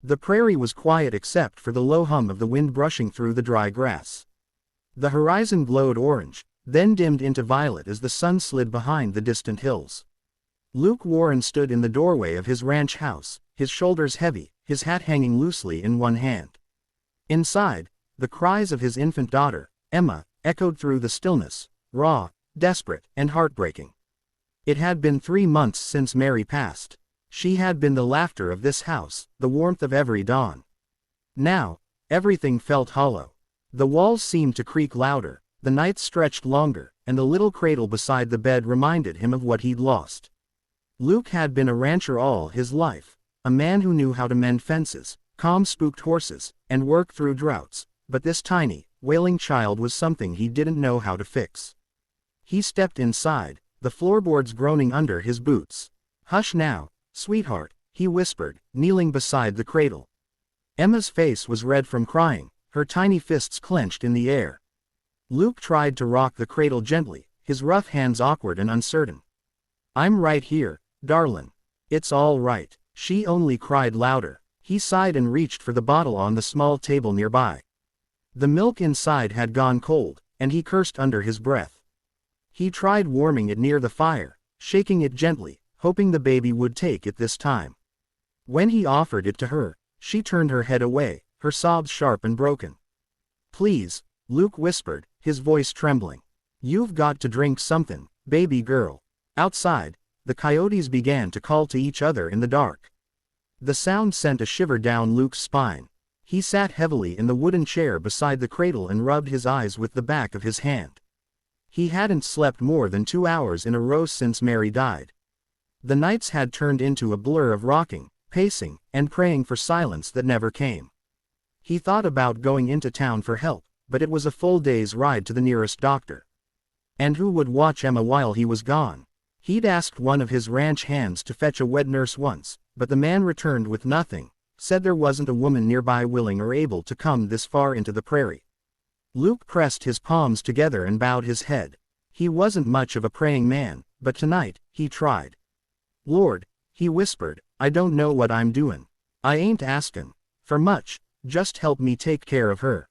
The prairie was quiet except for the low hum of the wind brushing through the dry grass. The horizon glowed orange, then dimmed into violet as the sun slid behind the distant hills. Luke Warren stood in the doorway of his ranch house, his shoulders heavy, his hat hanging loosely in one hand. Inside, the cries of his infant daughter, Emma, echoed through the stillness, raw, desperate, and heartbreaking. It had been 3 months since Mary passed. She had been the laughter of this house, the warmth of every dawn. Now, everything felt hollow. The walls seemed to creak louder, the nights stretched longer, and the little cradle beside the bed reminded him of what he'd lost. Luke had been a rancher all his life, a man who knew how to mend fences, calm spooked horses, and work through droughts, but this tiny, wailing child was something he didn't know how to fix. He stepped inside, the floorboards groaning under his boots. "Hush now, sweetheart," he whispered, kneeling beside the cradle. Emma's face was red from crying, her tiny fists clenched in the air. Luke tried to rock the cradle gently, his rough hands awkward and uncertain. "I'm right here, darlin'. It's all right," she only cried louder. He sighed and reached for the bottle on the small table nearby. The milk inside had gone cold, and he cursed under his breath. He tried warming it near the fire, shaking it gently, hoping the baby would take it this time. When he offered it to her, she turned her head away, her sobs sharp and broken. "Please," Luke whispered, his voice trembling. "You've got to drink something, baby girl." Outside, the coyotes began to call to each other in the dark. The sound sent a shiver down Luke's spine. He sat heavily in the wooden chair beside the cradle and rubbed his eyes with the back of his hand. He hadn't slept more than 2 hours in a row since Mary died. The nights had turned into a blur of rocking, pacing, and praying for silence that never came. He thought about going into town for help, but it was a full day's ride to the nearest doctor. And who would watch Emma while he was gone? He'd asked one of his ranch hands to fetch a wet nurse once, but the man returned with nothing, said there wasn't a woman nearby willing or able to come this far into the prairie. Luke pressed his palms together and bowed his head. He wasn't much of a praying man, but tonight, he tried. "Lord," he whispered, "I don't know what I'm doing. I ain't askin' for much, just help me take care of her.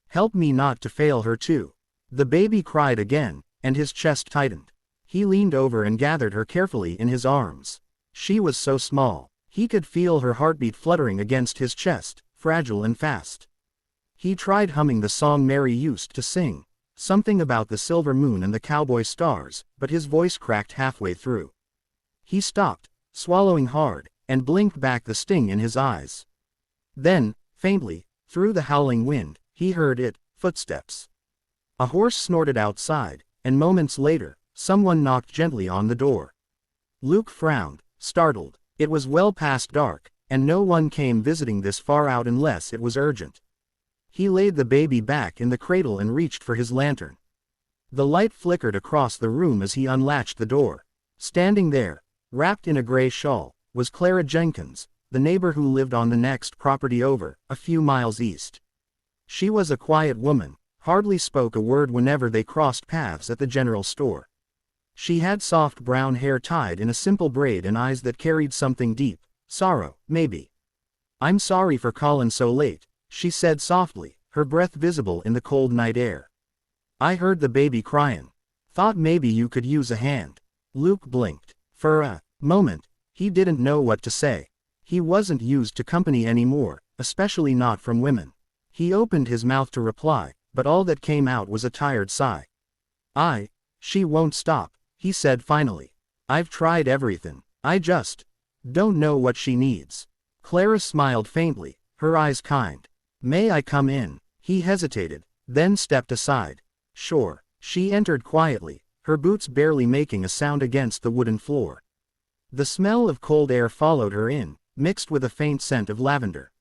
Help me not to fail her too." The baby cried again, and his chest tightened. He leaned over and gathered her carefully in his arms. She was so small. He could feel her heartbeat fluttering against his chest, fragile and fast. He tried humming the song Mary used to sing, something about the silver moon and the cowboy stars, but his voice cracked halfway through. He stopped, swallowing hard, and blinked back the sting in his eyes. Then, faintly, through the howling wind, he heard it, footsteps. A horse snorted outside, and moments later, someone knocked gently on the door. Luke frowned, startled. It was well past dark, and no one came visiting this far out unless it was urgent. He laid the baby back in the cradle and reached for his lantern. The light flickered across the room as he unlatched the door. Standing there, wrapped in a gray shawl, was Clara Jenkins, the neighbor who lived on the next property over, a few miles east. She was a quiet woman, hardly spoke a word whenever they crossed paths at the general store. She had soft brown hair tied in a simple braid and eyes that carried something deep, sorrow, maybe. "I'm sorry for callin' so late," she said softly, her breath visible in the cold night air. "I heard the baby cryin'. Thought maybe you could use a hand." Luke blinked. For a moment, he didn't know what to say. He wasn't used to company anymore, especially not from women. He opened his mouth to reply, but all that came out was a tired sigh. She won't stop," he said finally. "I've tried everything. I just don't know what she needs." Clara smiled faintly, her eyes kind. "May I come in?" He hesitated, then stepped aside. "Sure." She entered quietly, her boots barely making a sound against the wooden floor. The smell of cold air followed her in, mixed with a faint scent of lavender.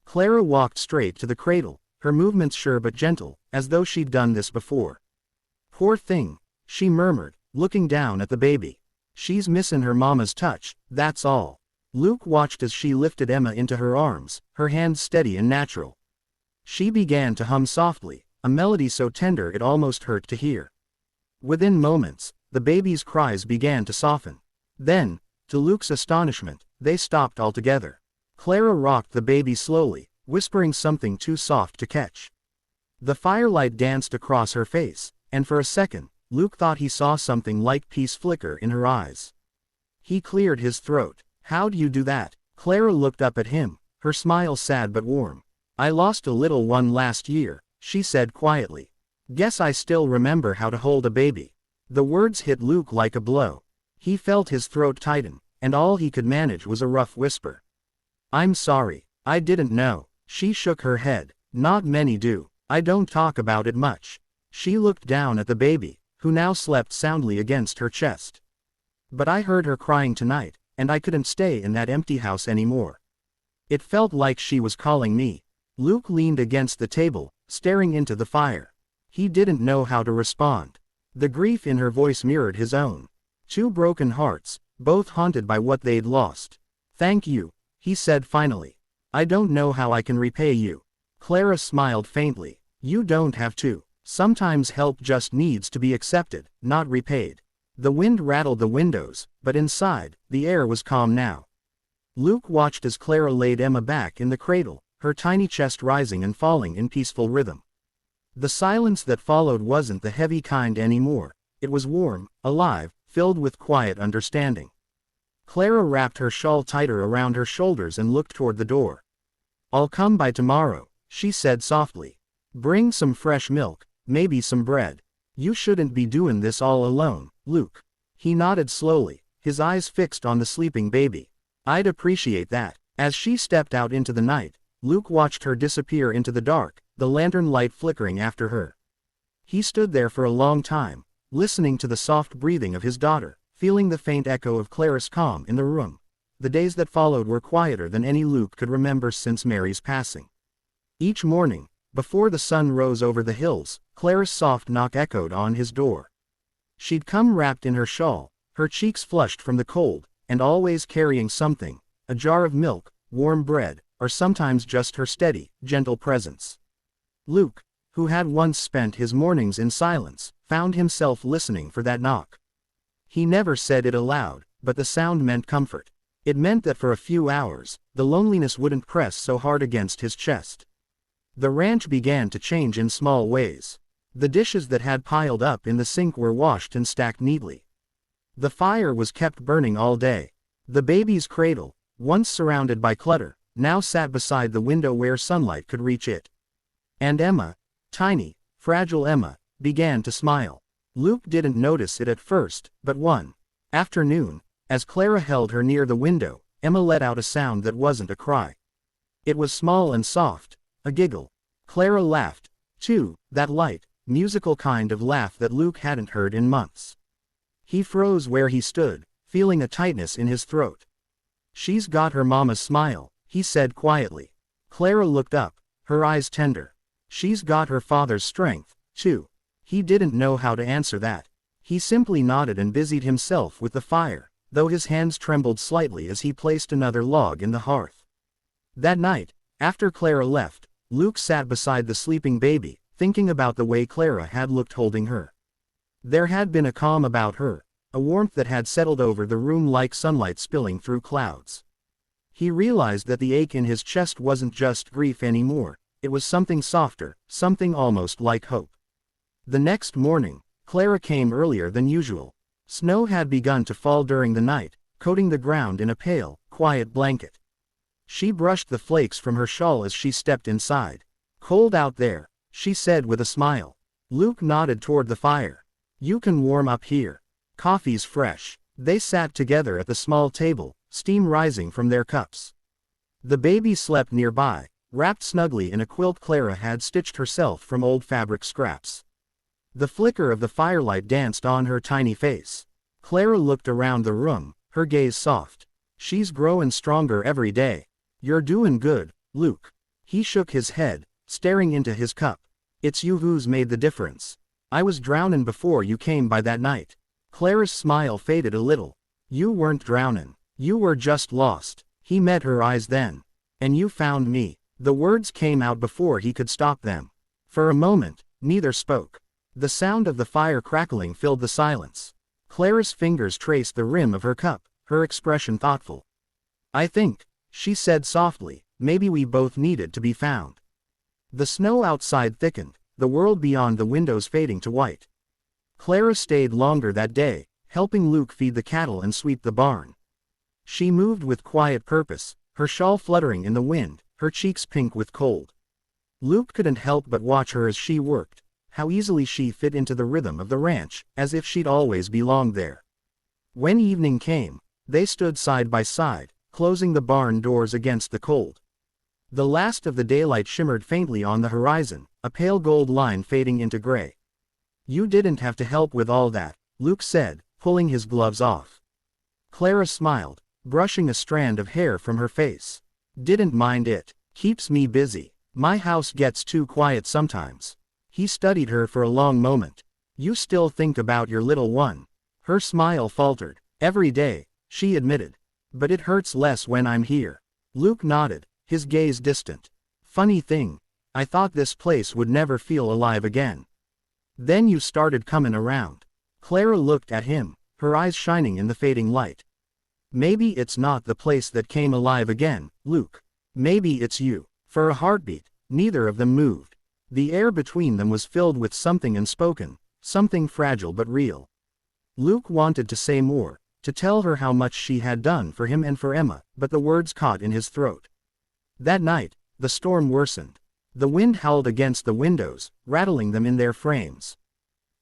Clara walked straight to the cradle, her movements sure but gentle, as though she'd done this before. "Poor thing," she murmured, looking down at the baby. "She's missin' her mama's touch, that's all." Luke watched as she lifted Emma into her arms, her hands steady and natural. She began to hum softly, a melody so tender it almost hurt to hear. Within moments, the baby's cries began to soften. Then, to Luke's astonishment, they stopped altogether. Clara rocked the baby slowly, whispering something too soft to catch. The firelight danced across her face, and for a second, Luke thought he saw something like peace flicker in her eyes. He cleared his throat. "How'd you do that?" Clara looked up at him, her smile sad but warm. "I lost a little one last year," she said quietly. "Guess I still remember how to hold a baby." The words hit Luke like a blow. He felt his throat tighten, and all he could manage was a rough whisper. "I'm sorry, I didn't know." She shook her head. "Not many do. I don't talk about it much." She looked down at the baby, who now slept soundly against her chest. "But I heard her crying tonight, and I couldn't stay in that empty house anymore. It felt like she was calling me." Luke leaned against the table, staring into the fire. He didn't know how to respond. The grief in her voice mirrored his own. Two broken hearts, both haunted by what they'd lost. "Thank you," he said finally. "I don't know how I can repay you." Clara smiled faintly. "You don't have to. Sometimes help just needs to be accepted, not repaid." The wind rattled the windows, but inside, the air was calm now. Luke watched as Clara laid Emma back in the cradle, her tiny chest rising and falling in peaceful rhythm. The silence that followed wasn't the heavy kind anymore. It was warm, alive, filled with quiet understanding. Clara wrapped her shawl tighter around her shoulders and looked toward the door. "I'll come by tomorrow," she said softly. "Bring some fresh milk, maybe some bread. You shouldn't be doing this all alone, Luke." He nodded slowly, his eyes fixed on the sleeping baby. "I'd appreciate that." As she stepped out into the night, Luke watched her disappear into the dark, the lantern light flickering after her. He stood there for a long time, listening to the soft breathing of his daughter, feeling the faint echo of Clara's calm in the room. The days that followed were quieter than any Luke could remember since Mary's passing. Each morning, before the sun rose over the hills, Clara's soft knock echoed on his door. She'd come wrapped in her shawl, her cheeks flushed from the cold, and always carrying something, a jar of milk, warm bread, or sometimes just her steady, gentle presence. Luke, who had once spent his mornings in silence, found himself listening for that knock. He never said it aloud, but the sound meant comfort. It meant that for a few hours, the loneliness wouldn't press so hard against his chest. The ranch began to change in small ways. The dishes that had piled up in the sink were washed and stacked neatly. The fire was kept burning all day. The baby's cradle, once surrounded by clutter, now sat beside the window where sunlight could reach it. And Emma, tiny, fragile Emma, began to smile. Luke didn't notice it at first, but one afternoon, as Clara held her near the window, Emma let out a sound that wasn't a cry. It was small and soft, a giggle. Clara laughed, too, that light, musical kind of laugh that Luke hadn't heard in months. He froze where he stood, feeling a tightness in his throat. "She's got her mama's smile," he said quietly. Clara looked up, her eyes tender. "She's got her father's strength, too." He didn't know how to answer that. He simply nodded and busied himself with the fire, though his hands trembled slightly as he placed another log in the hearth. That night, after Clara left, Luke sat beside the sleeping baby, thinking about the way Clara had looked holding her. There had been a calm about her, a warmth that had settled over the room like sunlight spilling through clouds. He realized that the ache in his chest wasn't just grief anymore, it was something softer, something almost like hope. The next morning, Clara came earlier than usual. Snow had begun to fall during the night, coating the ground in a pale, quiet blanket. She brushed the flakes from her shawl as she stepped inside. "Cold out there," she said with a smile. Luke nodded toward the fire. "You can warm up here. Coffee's fresh." They sat together at the small table, steam rising from their cups. The baby slept nearby, wrapped snugly in a quilt Clara had stitched herself from old fabric scraps. The flicker of the firelight danced on her tiny face. Clara looked around the room, her gaze soft. "She's growing stronger every day." "You're doing good, Luke." He shook his head, staring into his cup. "It's you who's made the difference. I was drowning before you came by that night." Clara's smile faded a little. "You weren't drowning. You were just lost." He met her eyes then. "And you found me." The words came out before he could stop them. For a moment, neither spoke. The sound of the fire crackling filled the silence. Clara's fingers traced the rim of her cup, her expression thoughtful. "I think," she said softly, maybe we both needed to be found. The snow outside thickened, the world beyond the windows fading to white. Clara stayed longer that day, helping Luke feed the cattle and sweep the barn. She moved with quiet purpose, her shawl fluttering in the wind, her cheeks pink with cold. Luke couldn't help but watch her as she worked, how easily she fit into the rhythm of the ranch, as if she'd always belonged there. When evening came, they stood side by side, closing the barn doors against the cold. The last of the daylight shimmered faintly on the horizon, a pale gold line fading into gray. You didn't have to help with all that, Luke said, pulling his gloves off. Clara smiled, brushing a strand of hair from her face. Didn't mind it. Keeps me busy. My house gets too quiet sometimes. He studied her for a long moment. You still think about your little one? Her smile faltered. Every day, she admitted. But it hurts less when I'm here. Luke nodded, his gaze distant. Funny thing, I thought this place would never feel alive again. Then you started coming around. Clara looked at him, her eyes shining in the fading light. Maybe it's not the place that came alive again, Luke. Maybe it's you. For a heartbeat, neither of them moved. The air between them was filled with something unspoken, something fragile but real. Luke wanted to say more, to tell her how much she had done for him and for Emma, but the words caught in his throat. That night, the storm worsened. The wind howled against the windows, rattling them in their frames.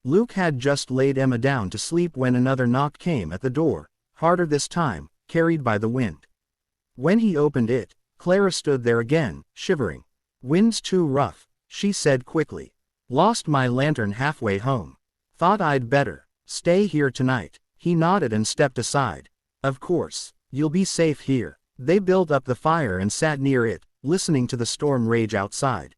Luke had just laid Emma down to sleep when another knock came at the door, harder this time, carried by the wind. When he opened it, Clara stood there again, shivering. Wind's too rough, she said quickly. Lost my lantern halfway home. Thought I'd better stay here tonight. He nodded and stepped aside. Of course, you'll be safe here. They built up the fire and sat near it, listening to the storm rage outside.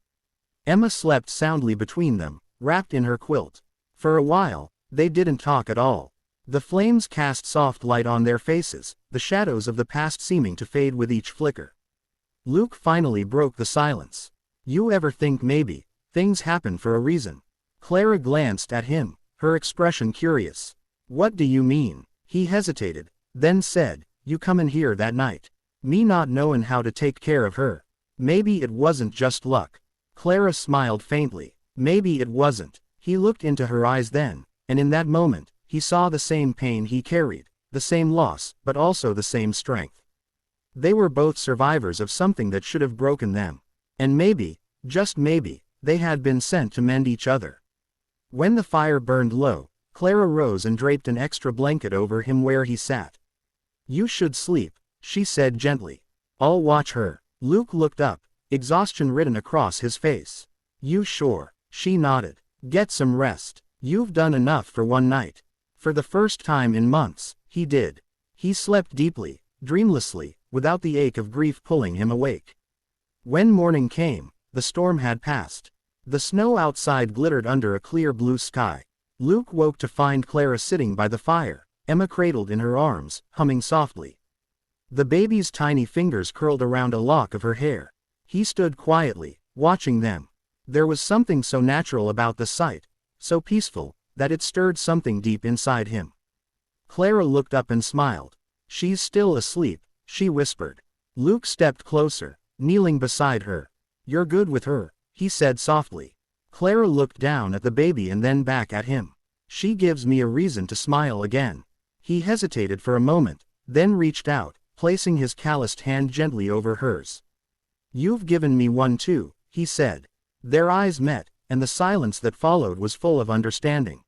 Emma slept soundly between them, wrapped in her quilt. For a while, they didn't talk at all. The flames cast soft light on their faces, the shadows of the past seeming to fade with each flicker. Luke finally broke the silence. You ever think maybe things happen for a reason? Clara glanced at him, her expression curious. What do you mean? He hesitated, then said, you come in here that night. Me not knowin' how to take care of her. Maybe it wasn't just luck. Clara smiled faintly. Maybe it wasn't. He looked into her eyes then, and in that moment, he saw the same pain he carried, the same loss, but also the same strength. They were both survivors of something that should have broken them. And maybe, just maybe, they had been sent to mend each other. When the fire burned low, Clara rose and draped an extra blanket over him where he sat. You should sleep, she said gently. I'll watch her. Luke looked up, exhaustion written across his face. You sure? She nodded. Get some rest. You've done enough for one night. For the first time in months, he did. He slept deeply, dreamlessly, without the ache of grief pulling him awake. When morning came, the storm had passed. The snow outside glittered under a clear blue sky. Luke woke to find Clara sitting by the fire, Emma cradled in her arms, humming softly. The baby's tiny fingers curled around a lock of her hair. He stood quietly, watching them. There was something so natural about the sight, so peaceful, that it stirred something deep inside him. Clara looked up and smiled. She's still asleep, she whispered. Luke stepped closer, kneeling beside her. You're good with her, he said softly. Clara looked down at the baby and then back at him. She gives me a reason to smile again. He hesitated for a moment, then reached out, placing his calloused hand gently over hers. You've given me one too, he said. Their eyes met, and the silence that followed was full of understanding.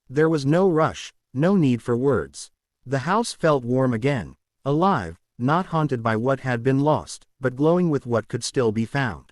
There was no rush, no need for words. The house felt warm again, alive, not haunted by what had been lost, but glowing with what could still be found.